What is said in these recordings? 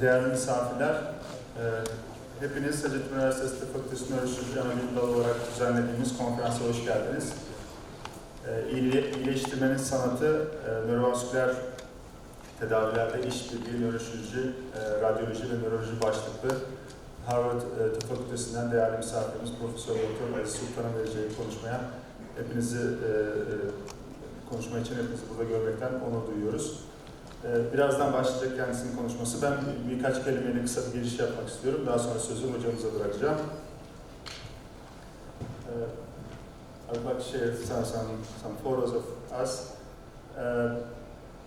değerli misafirler, hepiniz Hacettepe Üniversitesi Fakültesi Nöroşirürji Anabilim Dalı olarak düzenlediğimiz konferansa hoş geldiniz. İyileştirmenin sanatı, nörovasküler tedavilerde işbirliği, nöroşirürji, radyoloji ve nöroloji başlıklı Harvard Tıp Fakültesinden değerli misafirimiz Profesör Doktor Aziz-Sultan'ın vereceği konuşmaya konuşma için hepinizi burada görmekten onur duyuyoruz. Birazdan başlayacak kendisinin konuşması. Ben birkaç kelimeyle kısa bir giriş yapmak istiyorum. Daha sonra sözü hocamıza bırakacağım. I would like to share some photos of us.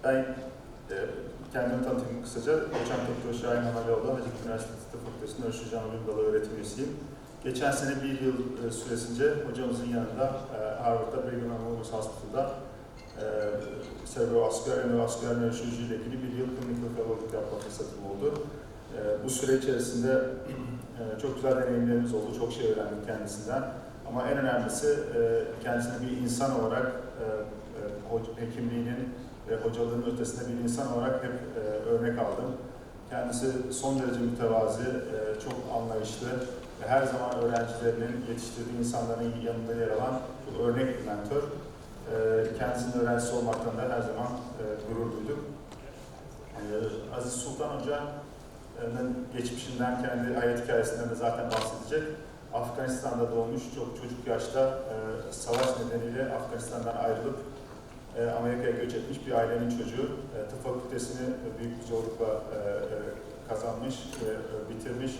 Ben kendimi tanıtayım kısaca. Hocam Doktor Şahin Hamaloğlu, Hacettepe Üniversitesi Tıp Fakültesi Nöroşirürji Anabilim Dalı öğretim üyesiyim. Geçen sene bir yıl süresince hocamızın yanında Harvard'da Brigham Hospital'da serebrovasküler, endovasküler nöroşirürji ile ilgili bir yıl clinical fellowship yapma fırsatım oldu. Bu süre içerisinde çok güzel deneyimlerimiz oldu, çok şey öğrendik kendisinden. Ama en önemlisi kendisine bir insan olarak, hekimliğinin ve hocalığının ötesinde bir insan olarak hep örnek aldım. Kendisi son derece mütevazi, çok anlayışlı ve her zaman öğrencilerinin, yetiştirdiği insanların yanında yer alan çok örnek bir mentor. Kendisinin öğrencisi olmaktan da her zaman gurur duyduk. Aziz-Sultan Hoca'nın geçmişinden, kendi hayat hikayesinden de zaten bahsedecek. Afganistan'da doğmuş, çok çocuk yaşta savaş nedeniyle Afganistan'dan ayrılıp Amerika'ya göç etmiş bir ailenin çocuğu. Tıp fakültesini büyük bir zorlukla kazanmış ve bitirmiş.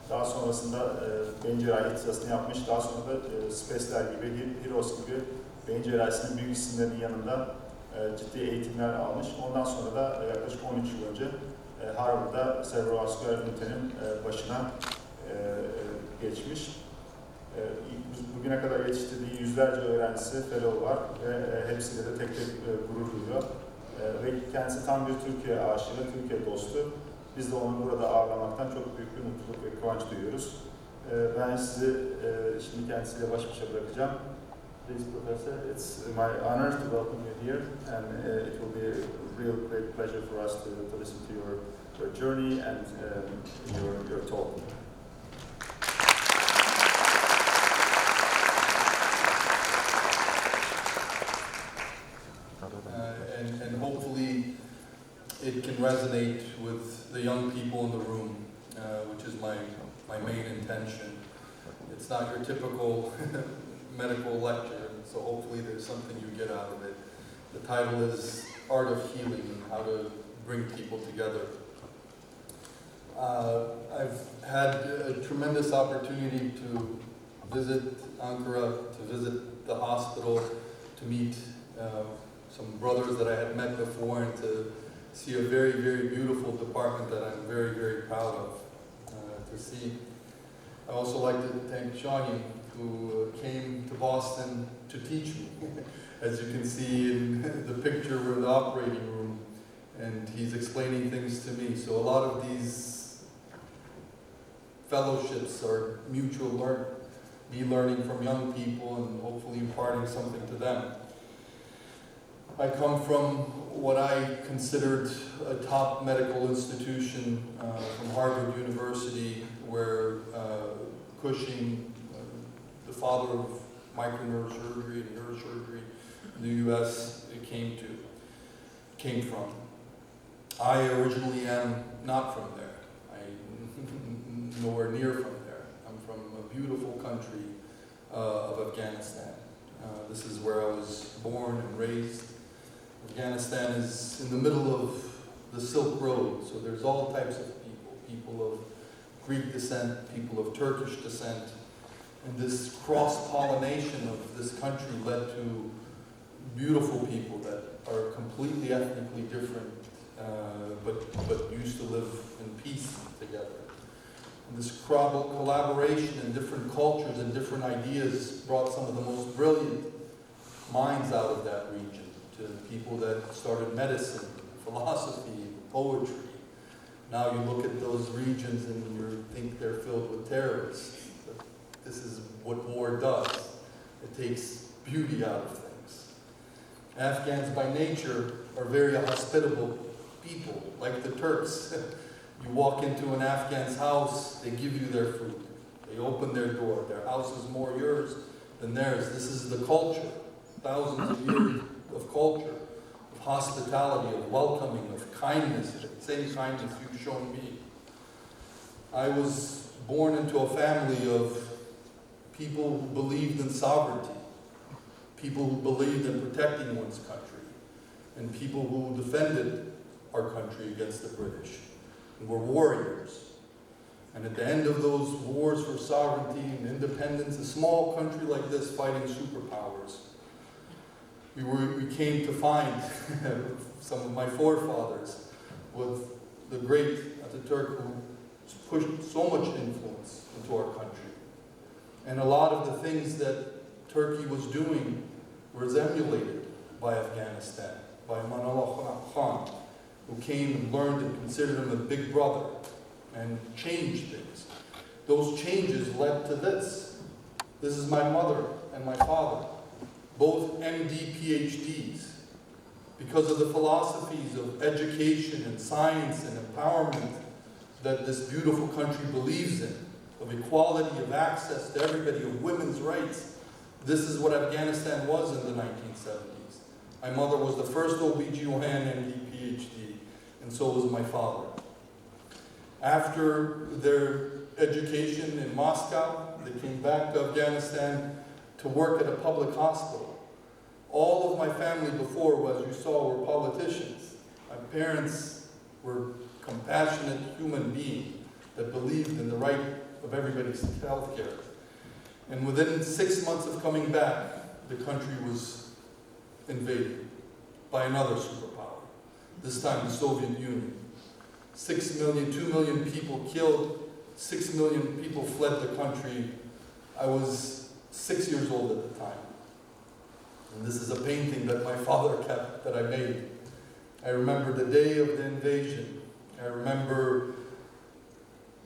Daha sonrasında beyin cerrahi ihtisasını yapmış. Daha sonra da Spesler gibi, Heroes gibi beyin cerrahisinin büyük isimlerinin yanında ciddi eğitimler almış. Ondan sonra da yaklaşık 13 yıl önce Harvard'da serebrovasküler ünitenin başına geçmiş. Bugüne kadar yetiştirdiği yüzlerce öğrencisi, fellow var ve hepsiyle de tek tek gurur duyuyor. Ve kendisi tam bir Türkiye aşığı, Türkiye dostu. Biz de onu burada ağırlamaktan çok büyük bir mutluluk ve kıvanç duyuyoruz. Ben sizi şimdi kendisiyle baş başa bırakacağım. Please, Professor, it's my honor to welcome you here, and it will be a real great pleasure for us to listen to your journey and your talk. And hopefully it can resonate with the young people in the room, which is my main intention. It's not your typical medical lecture, so hopefully there's something you get out of it. The title is Art of Healing and How to Bring People Together. I've had a tremendous opportunity to visit Ankara, to visit the hospital, to meet some brothers that I had met before, and to see a very, very beautiful department that I'm very, very proud of to see. I also like to thank Shani, who came to Boston to teach me. As you can see in the picture, we're in the operating room, and he's explaining things to me. So a lot of these fellowships are mutual me learning from young people and hopefully imparting something to them. I come from what I considered a top medical institution from Harvard University, where Cushing, the father of microneurosurgery and neurosurgery in the U.S., came from. I originally am not from there. I'm nowhere near from there. I'm from a beautiful country of Afghanistan. This is where I was born and raised. Afghanistan is in the middle of the Silk Road, so there's all types of people of Greek descent, people of Turkish descent, and this cross-pollination of this country led to beautiful people that are completely ethnically different, but used to live in peace together. And this collaboration in different cultures and different ideas brought some of the most brilliant minds out of that region, to people that started medicine, philosophy, poetry. Now you look at those regions and you think they're filled with terrorists. But this is what war does. It takes beauty out of things. Afghans by nature are very hospitable people, like the Turks. You walk into an Afghan's house, they give you their food. They open their door. Their house is more yours than theirs. This is the culture, thousands of years of culture, of hospitality, of welcoming, of kindness, the same kindness you've shown me. I was born into a family of people who believed in sovereignty, people who believed in protecting one's country, and people who defended our country against the British, and were warriors. And at the end of those wars for sovereignty and independence, a small country like this fighting superpowers, we came to find some of my forefathers with the great Ataturk who pushed so much influence into our country. And a lot of the things that Turkey was doing was emulated by Afghanistan, by Manullah Khan, who came and learned and considered him a big brother and changed things. Those changes led to this. This is my mother and my father, both MD PhDs, because of the philosophies of education and science and empowerment that this beautiful country believes in, of equality, of access to everybody, of women's rights. This is what Afghanistan was in the 1970s. My mother was the first OBGYN MD PhD, and so was my father. After their education in Moscow, they came back to Afghanistan to work at a public hospital. All of my family before, as you saw, were politicians. My parents were compassionate human beings that believed in the right of everybody's health care. And within 6 months of coming back, the country was invaded by another superpower, this time the Soviet Union. 6 million, 2 million people killed, 6 million people fled the country. I was 6 years old at the time. And this is a painting that my father kept that I made. I remember the day of the invasion. I remember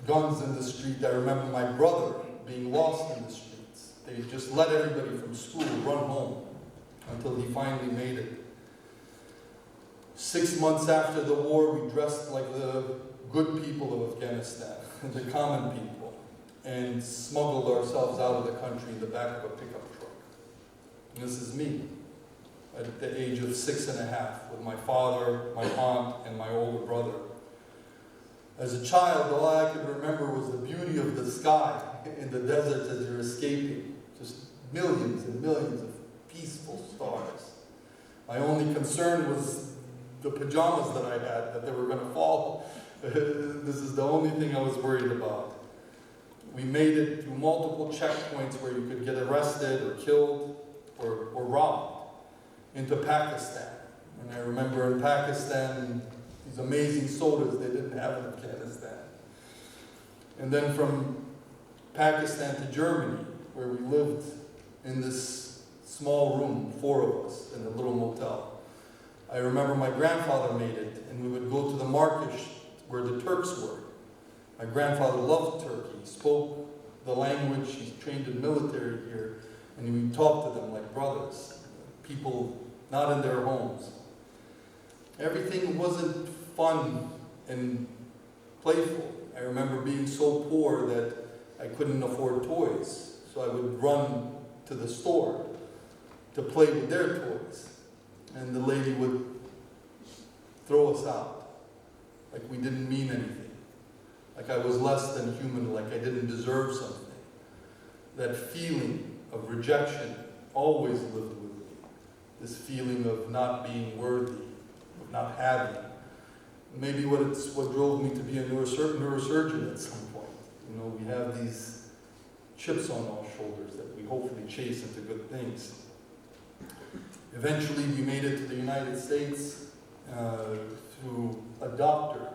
guns in the street. I remember my brother being lost in the streets. They just let everybody from school run home until he finally made it. 6 months after the war, we dressed like the good people of Afghanistan, the common people, and smuggled ourselves out of the country in the back of a pickup truck. And this is me at the age of 6.5 with my father, my aunt, and my older brother. As a child, all I could remember was the beauty of the sky in the deserts as you're escaping. Just millions and millions of peaceful stars. My only concern was the pajamas that I had, that they were going to fall. This is the only thing I was worried about. We made it through multiple checkpoints where you could get arrested or killed or robbed into Pakistan. And I remember in Pakistan, these amazing sodas they didn't have in Afghanistan. And then from Pakistan to Germany, where we lived in this small room, 4 of us, in a little motel. I remember my grandfather made it, and we would go to the markets where the Turks were. My grandfather loved Turkey. He spoke the language. He's trained in military here, and he would talk to them like brothers, people not in their homes. Everything wasn't fun and playful. I remember being so poor that I couldn't afford toys, so I would run to the store to play with their toys. And the lady would throw us out, like we didn't mean anything, like I was less than human, like I didn't deserve something. That feeling of rejection always lived with me, this feeling of not being worthy, of not having. Maybe what drove me to be a neurosurgeon at some point. You know, we have these chips on our shoulders that we hopefully chase into good things. Eventually, we made it to the United States through a doctor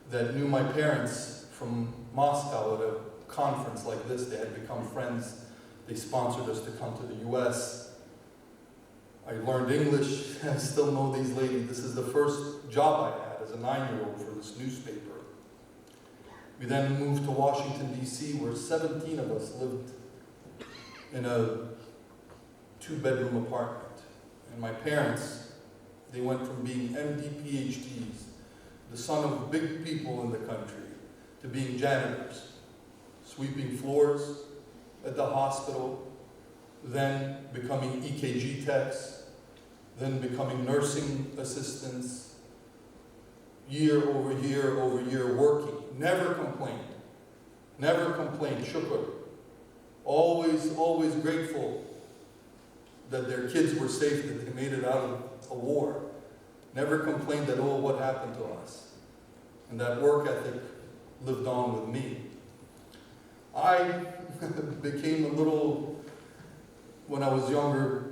that knew my parents from Moscow at a conference like this. They had become friends. They sponsored us to come to the U.S. I learned English. I still know these ladies. This is the first job I had as a 9-year-old for this newspaper. We then moved to Washington, D.C., where 17 of us lived in a 2-bedroom apartment. And my parents, they went from being MD PhDs, the son of big people in the country, to being janitors, sweeping floors at the hospital, then becoming EKG techs, then becoming nursing assistants, year over year working. Never complained. Never complained. Shukr. Always grateful that their kids were safe, that they made it out of a war. Never complained at all what happened to us. And that work ethic lived on with me. I became a little, when I was younger,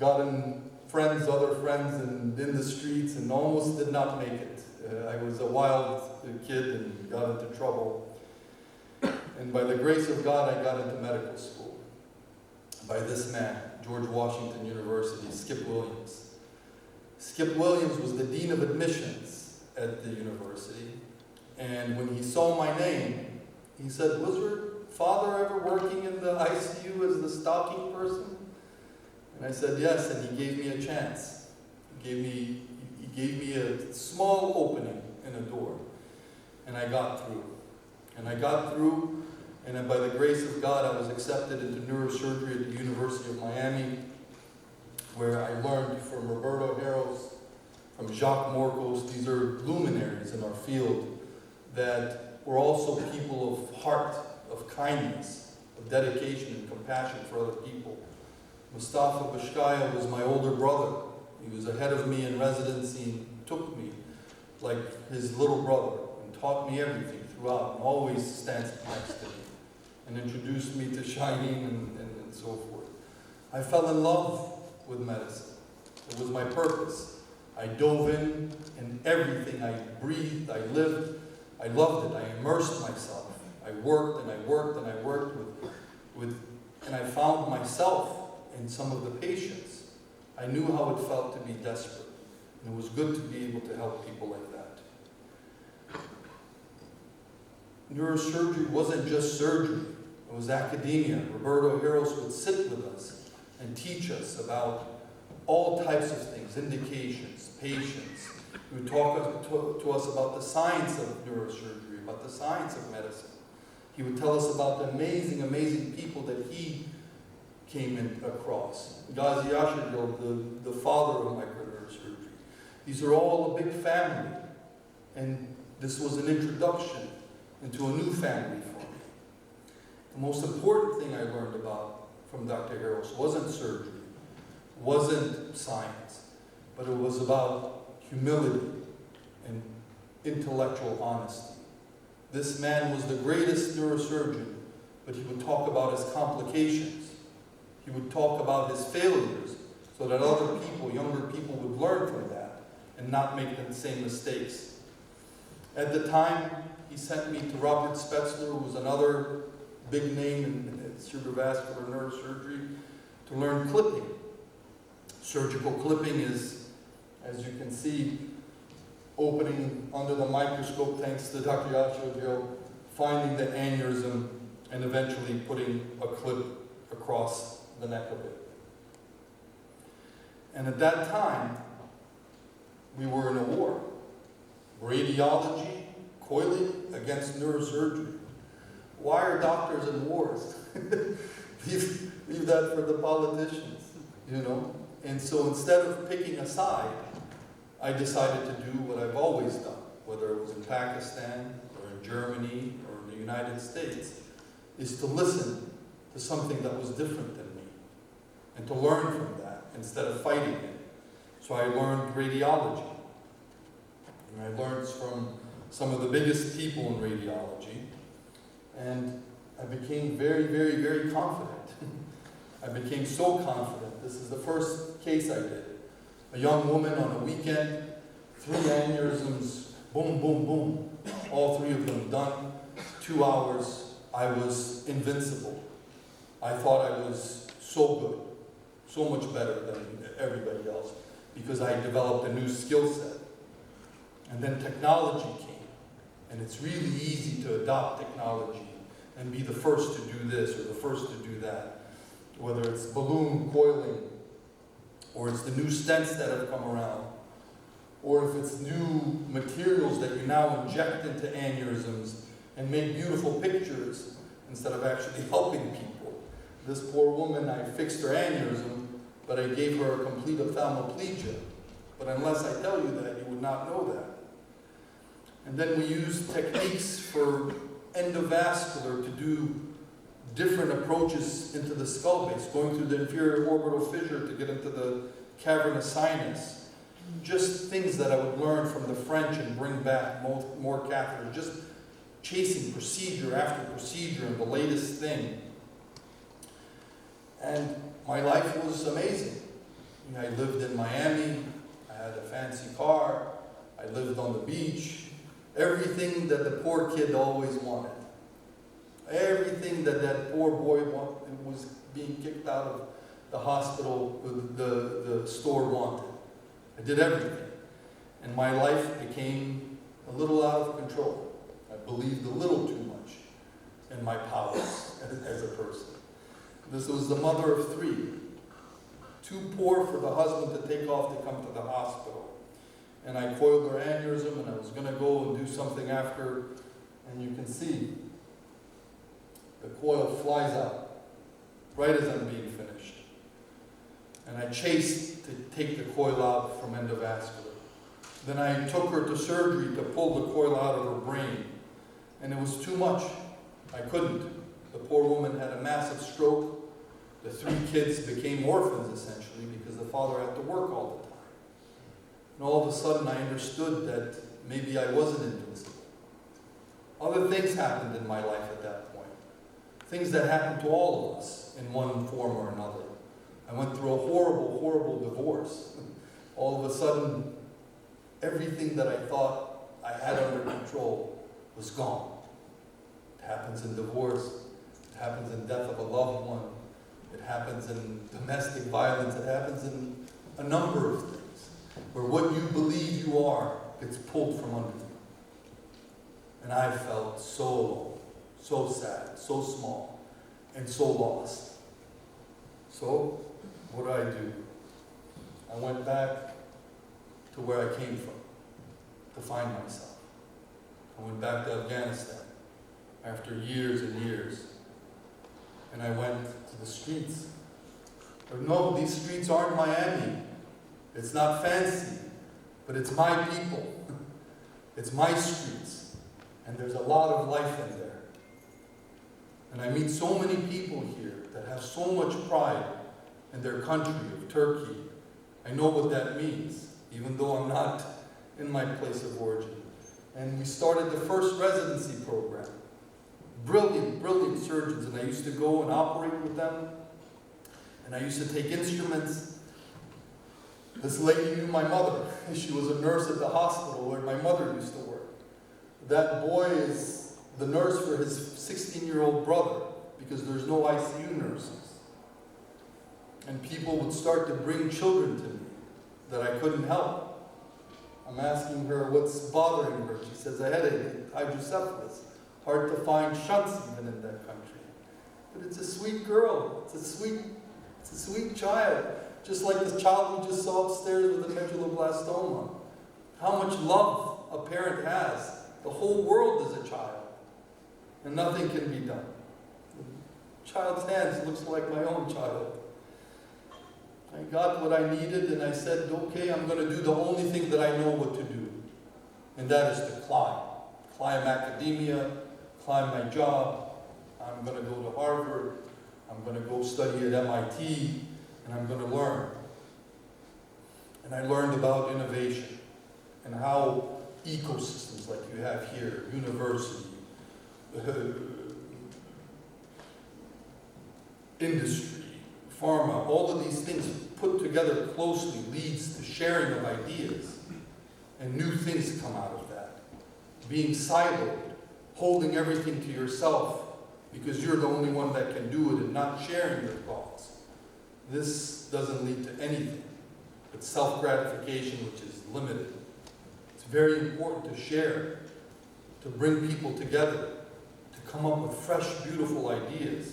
got in other friends, and in the streets, and almost did not make it. I was a wild kid and got into trouble. And by the grace of God, I got into medical school by this man, George Washington University, Skip Williams. Skip Williams was the dean of admissions at the university. And when he saw my name, he said, "Was your father ever working in the ICU as the stocking person?" And I said, "Yes," and he gave me a chance. He gave me a small opening in a door. And I got through. And then by the grace of God, I was accepted into neurosurgery at the University of Miami, where I learned from Roberto Harros, from Jacques Morcos. These are luminaries in our field that were also people of heart, of kindness, of dedication and compassion for other people. Mustafa Bashkaya was my older brother. He was ahead of me in residency and took me like his little brother and taught me everything throughout, and always stands next to me and introduced me to Shining and so forth. I fell in love with medicine. It was my purpose. I dove in everything. I breathed, I lived, I loved it. I immersed myself. I worked and I worked and I worked and I found myself in some of the patients. I knew how it felt to be desperate, and it was good to be able to help people like that. Neurosurgery wasn't just surgery, it was academia. Roberto Harros would sit with us and teach us about all types of things, indications, patients. He would talk to us about the science of neurosurgery, about the science of medicine. He would tell us about the amazing people that he came in across. Ghazi Ashurgil, the father of microneurosurgery. These are all a big family. And this was an introduction into a new family for me. The most important thing I learned about from Dr. Harros wasn't surgery, wasn't science, but it was about humility and intellectual honesty. This man was the greatest neurosurgeon, but he would talk about his complications. He would talk about his failures so that other people, younger people, would learn from that and not make the same mistakes. At the time, he sent me to Robert Spetzler, who was another big name in cerebrovascular neurosurgery, to learn clipping. Surgical clipping is, as you can see, opening under the microscope thanks to Dr. Ashurgil, finding the aneurysm and eventually putting a clip across the neck of it. And at that time, we were in a war. Radiology, coiling against neurosurgery. Why are doctors in wars? leave that for the politicians, you know? And so instead of picking a side, I decided to do what I've always done, whether it was in Pakistan or in Germany or in the United States, is to listen to something that was different than me and to learn from that instead of fighting it. So I learned radiology. And I learned from some of the biggest people in radiology. And I became very confident. I became so confident. This is the first case I did. A young woman on a weekend, 3 aneurysms, boom, boom, boom. All 3 of them done. 2 hours, I was invincible. I thought I was so good, so much better than everybody else, because I developed a new skill set. And then technology came. And it's really easy to adopt technology and be the first to do this or the first to do that. Whether it's balloon coiling or it's the new stents that have come around. or if it's new materials that you now inject into aneurysms and make beautiful pictures instead of actually helping people. This poor woman, I fixed her aneurysm, but I gave her a complete ophthalmoplegia. But unless I tell you that, you would not know that. And then we use techniques for endovascular to do different approaches into the skull base, going through the inferior orbital fissure to get into the cavernous sinus. Just things that I would learn from the French and bring back, more catheters, just chasing procedure after procedure and the latest thing. And my life was amazing. I lived in Miami, I had a fancy car, I lived on the beach, everything that the poor kid always wanted. Everything that that poor boy was being kicked out of the hospital, the store wanted. I did everything. And my life became a little out of control. I believed a little too much in my powers as a person. This was the mother of 3. Too poor for the husband to take off to come to the hospital. And I coiled her aneurysm, and I was going to go and do something after, and you can see the coil flies out right as I'm being finished. And I chased to take the coil out from endovascular. Then I took her to surgery to pull the coil out of her brain. And it was too much. I couldn't. The poor woman had a massive stroke. The 3 kids became orphans, essentially, because the father had to work all the time. And all of a sudden, I understood that maybe I wasn't invincible. Other things happened in my life at that point. Things that happened to all of us in one form or another. I went through a horrible, horrible divorce. All of a sudden, everything that I thought I had under control was gone. It happens in divorce. It happens in death of a loved one. It happens in domestic violence. It happens in a number of things where what you believe you are gets pulled from under you. And I felt so alone, so sad, so small, and so lost. So, what did I do? I went back to where I came from to find myself. I went back to Afghanistan after years and years. And I went to the streets. But no, these streets aren't Miami. It's not fancy, but it's my people. It's my streets. And there's a lot of life in there. And I meet so many people here that have so much pride in their country of Turkey. I know what that means, even though I'm not in my place of origin. And we started the first residency program. Brilliant, brilliant surgeons, and I used to go and operate with them, and I used to take instruments. This lady knew my mother. She was a nurse at the hospital where my mother used to work. That boy is the nurse for his 16-year-old brother, because there's no ICU nurses. And people would start to bring children to me that I couldn't help. I'm asking her what's bothering her. She says, a headache, hydrocephalus. Hard to find shunts even in that country. But it's a sweet girl. It's a sweet child. Just like the child we just saw upstairs with a medulloblastoma. How much love a parent has. The whole world is a child. And nothing can be done. The child's hands looks like my own child. I got what I needed and I said, okay, I'm going to do the only thing that I know what to do. And that is to climb. Climb academia, climb my job. I'm going to go to Harvard. I'm going to go study at MIT. And I'm going to learn. And I learned about innovation and how ecosystems like you have here, university, industry, pharma, all of these things put together closely leads to sharing of ideas. And new things come out of that. Being siloed, holding everything to yourself because you're the only one that can do it and not sharing your thoughts. This doesn't lead to anything but self-gratification, which is limited. It's very important to share, to bring people together, to come up with fresh, beautiful ideas.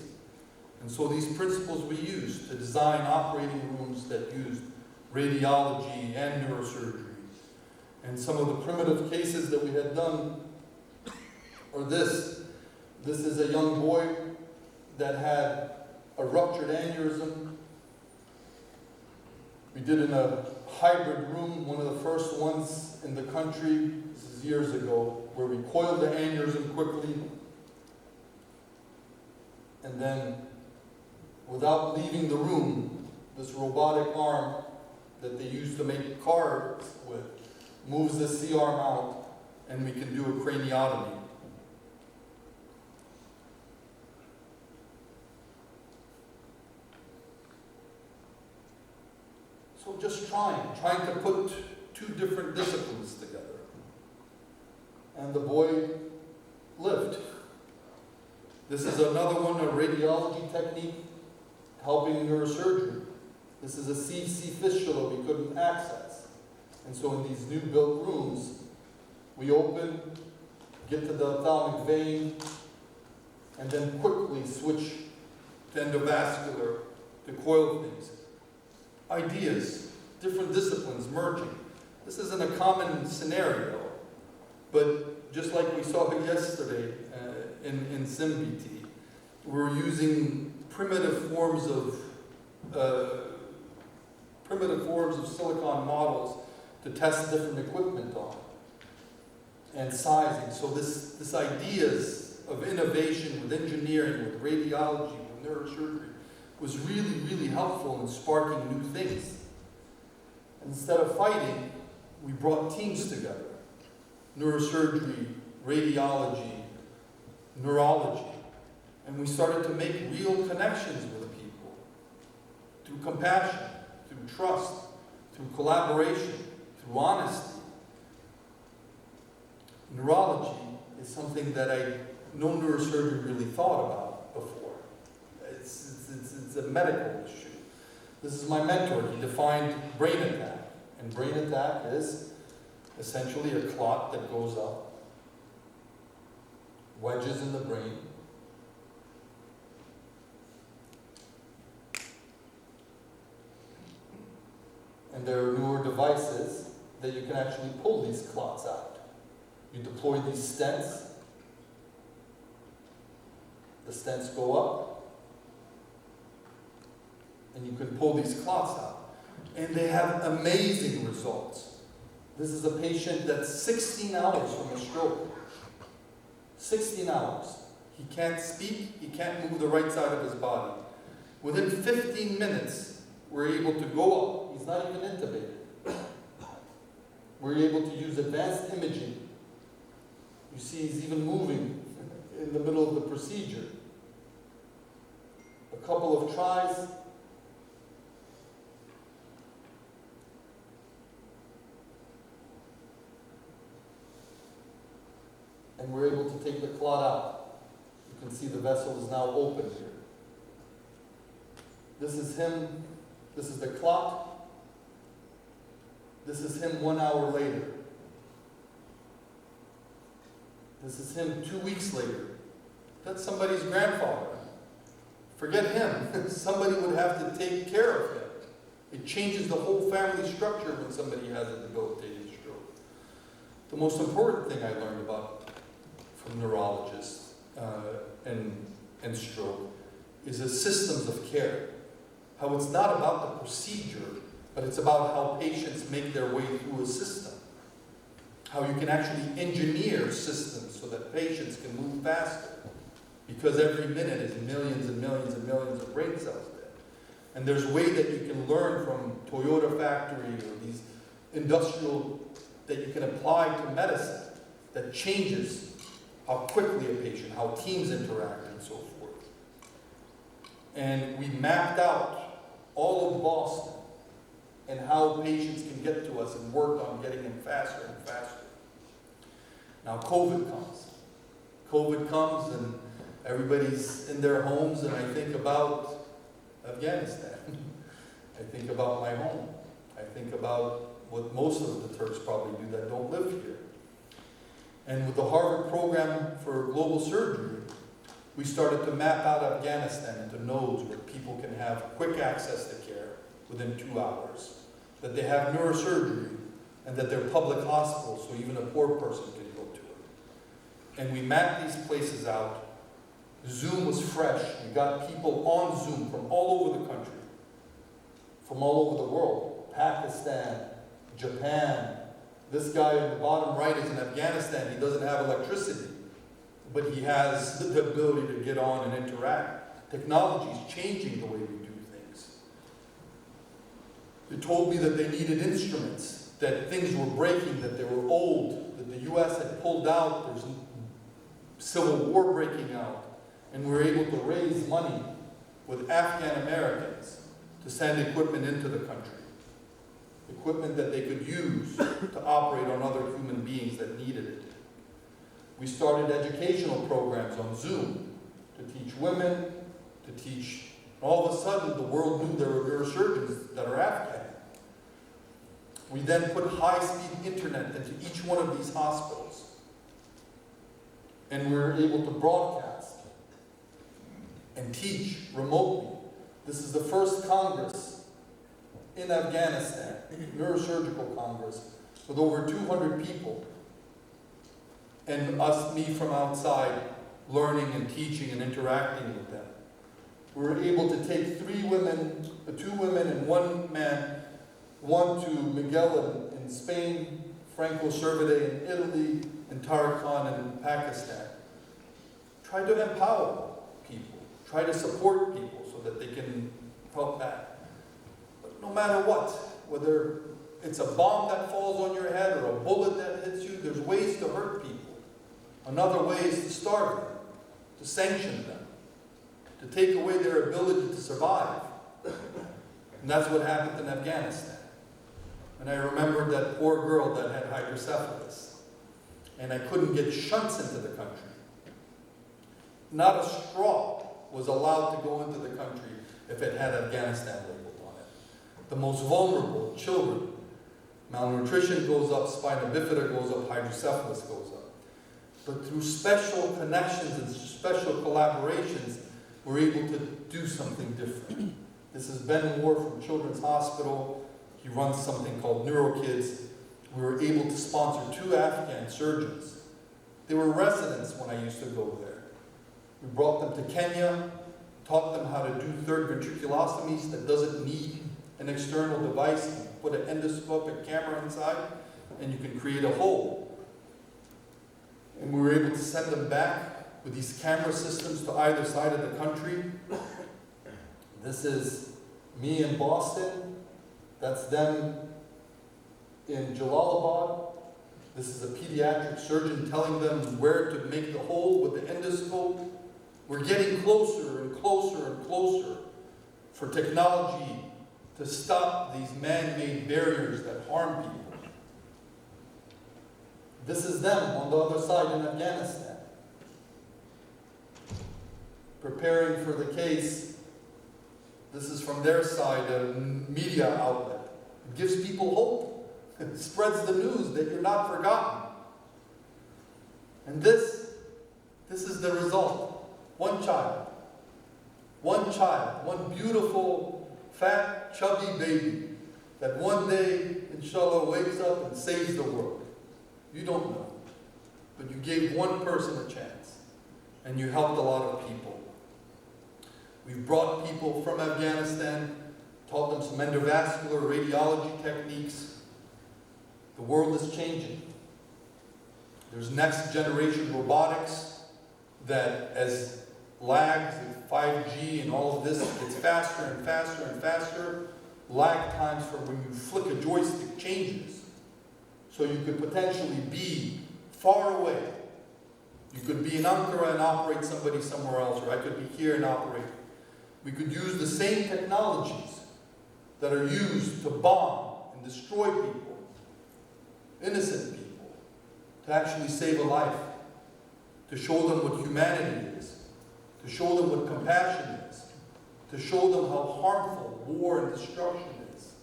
And so these principles we use to design operating rooms that use radiology and neurosurgery, And some of the primitive cases that we had done are this. This is a young boy that had a ruptured aneurysm. We did in a hybrid room, one of the first ones in the country, this is years ago, where we coiled the aneurysm quickly, and then, without leaving the room, this robotic arm that they use to make cars with moves the C-arm out, and we can do a craniotomy. So just trying to put two different disciplines together. And the boy lived. This is another one, a radiology technique, helping neurosurgery. This is a CC fistula we couldn't access. And so in these new built rooms, we open, get to the ophthalmic vein, and then quickly switch to endovascular to coil things. Ideas, different disciplines merging. This isn't a common scenario, but just like we saw yesterday in SimBT, we're using primitive forms of silicon models to test different equipment on and sizing. So this ideas of innovation with engineering, with radiology, with neurosurgery was really, really helpful in sparking new things. Instead of fighting, we brought teams together. Neurosurgery, radiology, neurology. And we started to make real connections with people through compassion, through trust, through collaboration, through honesty. Neurology is something that no neurosurgeon really thought about before. It's a medical issue. This is my mentor. He defined brain attack. And brain attack is essentially a clot that goes up, wedges in the brain, and there are newer devices that you can actually pull these clots out. You deploy these stents, the stents go up, and you can pull these clots out. And they have amazing results. This is a patient that's 16 hours from a stroke. 16 hours. He can't speak, he can't move the right side of his body. Within 15 minutes, we're able to go up. He's not even intubated. We're able to use advanced imaging. You see he's even moving in the middle of the procedure. A couple of tries. And we're able to take the clot out. You can see the vessel is now open here. This is him. This is the clot. This is him 1 hour later. This is him 2 weeks later. That's somebody's grandfather. Forget him. Somebody would have to take care of him. It changes the whole family structure when somebody has a debilitating stroke. The most important thing I learned about from neurologists and stroke is the systems of care. How it's not about the procedure, but it's about how patients make their way through a system. How you can actually engineer systems so that patients can move faster. Because every minute is millions and millions and millions of brain cells dead. And there's a way that you can learn from Toyota factory or these industrial that you can apply to medicine that changes how quickly a patient, how teams interact and so forth. And we mapped out all of Boston and how patients can get to us and worked on getting them faster and faster. Now COVID comes. COVID comes and everybody's in their homes, and I think about Afghanistan. I think about my home. I think about what most of the Turks probably do that don't live here. And with the Harvard program for global surgery, we started to map out Afghanistan into nodes where people can have quick access to care within 2 hours. That they have neurosurgery and that they're public hospitals, so even a poor person can go to it. And we mapped these places out. Zoom was fresh. We got people on Zoom from all over the country, from all over the world. Pakistan, Japan. This guy in the bottom right is in Afghanistan. He doesn't have electricity, but he has the ability to get on and interact. Technology is changing the way we do things. They told me that they needed instruments, that things were breaking, that they were old, that the US had pulled out, there's civil war breaking out, and we were able to raise money with Afghan Americans to send equipment into the country. Equipment that they could use to operate on other human beings that needed it. We started educational programs on Zoom to teach women, to teach, all of a sudden the world knew there were neurosurgeons that are Afghan. We then put high-speed internet into each one of these hospitals. And we were able to broadcast and teach remotely. This is the first Congress in Afghanistan, neurosurgical Congress, with over 200 people. And me from outside, learning and teaching and interacting with them. We were able to take 2 women and 1 man, one to Miguel in Spain, Franco Cervide in Italy, and Tariq Khan in Pakistan. Try to empower people, try to support people so that they can help back. But no matter what, whether it's a bomb that falls on your head or a bullet that hits you, there's ways to hurt people. Another way is to starve them, to sanction them, to take away their ability to survive. And that's what happened in Afghanistan. And I remember that poor girl that had hydrocephalus, and I couldn't get shunts into the country. Not a straw was allowed to go into the country if it had Afghanistan labeled on it. The most vulnerable, children, malnutrition goes up, spina bifida goes up, hydrocephalus goes up. But through special connections and special collaborations, we're able to do something different. This is Ben Moore from Children's Hospital. He runs something called NeuroKids. We were able to sponsor 2 Afghan surgeons. They were residents when I used to go there. We brought them to Kenya, taught them how to do third ventriculostomies that doesn't need an external device. You put an endoscopic camera inside, and you can create a hole. And we were able to send them back with these camera systems to either side of the country. This is me in Boston. That's them in Jalalabad. This is a pediatric surgeon telling them where to make the hole with the endoscope. We're getting closer and closer and closer for technology to stop these man-made barriers that harm people. This is them on the other side in Afghanistan, preparing for the case. This is from their side, a media outlet. It gives people hope. It spreads the news that you're not forgotten. And this is the result. One child, one beautiful, fat, chubby baby that one day, inshallah, wakes up and saves the world. You don't know, but you gave one person a chance, and you helped a lot of people. We've brought people from Afghanistan, taught them some endovascular radiology techniques. The world is changing. There's next generation robotics that, as lags and 5G and all of this gets faster and faster and faster, lag times for when you flick a joystick changes. So you could potentially be far away. You could be in Ankara and operate somebody somewhere else, or I could be here and operate. We could use the same technologies that are used to bomb and destroy people, innocent people, to actually save a life, to show them what humanity is, to show them what compassion is, to show them how harmful war and destruction is.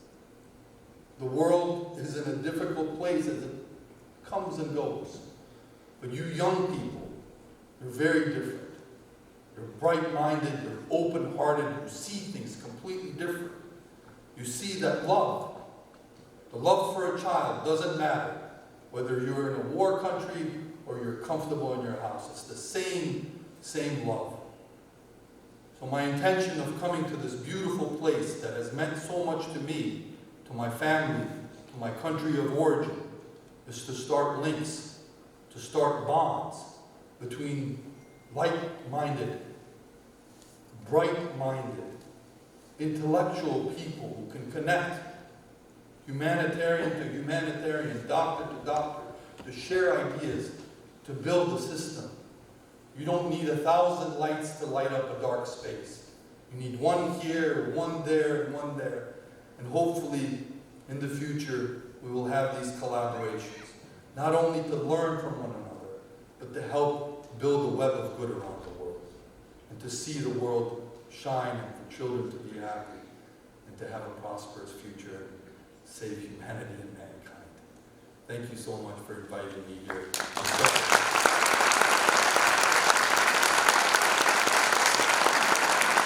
The world is in a difficult place as it comes and goes. But you young people, you're very different. You're bright-minded, you're open-hearted, you see things completely different. You see that love, The love for a child doesn't matter whether you're in a war country or you're comfortable in your house. It's the same love. So my intention of coming to this beautiful place that has meant so much to me, to my family, to my country of origin, is to start links, to start bonds between like-minded, bright-minded, intellectual people who can connect humanitarian to humanitarian, doctor to doctor, to share ideas, to build a system. You don't need 1,000 lights to light up a dark space. You need one here, one there, and one there. And hopefully, in the future, we will have these collaborations. Not only to learn from one another, but to help build a web of good around the world. And to see the world shine, and for children to be happy, and to have a prosperous future, and save humanity and mankind. Thank you so much for inviting me here.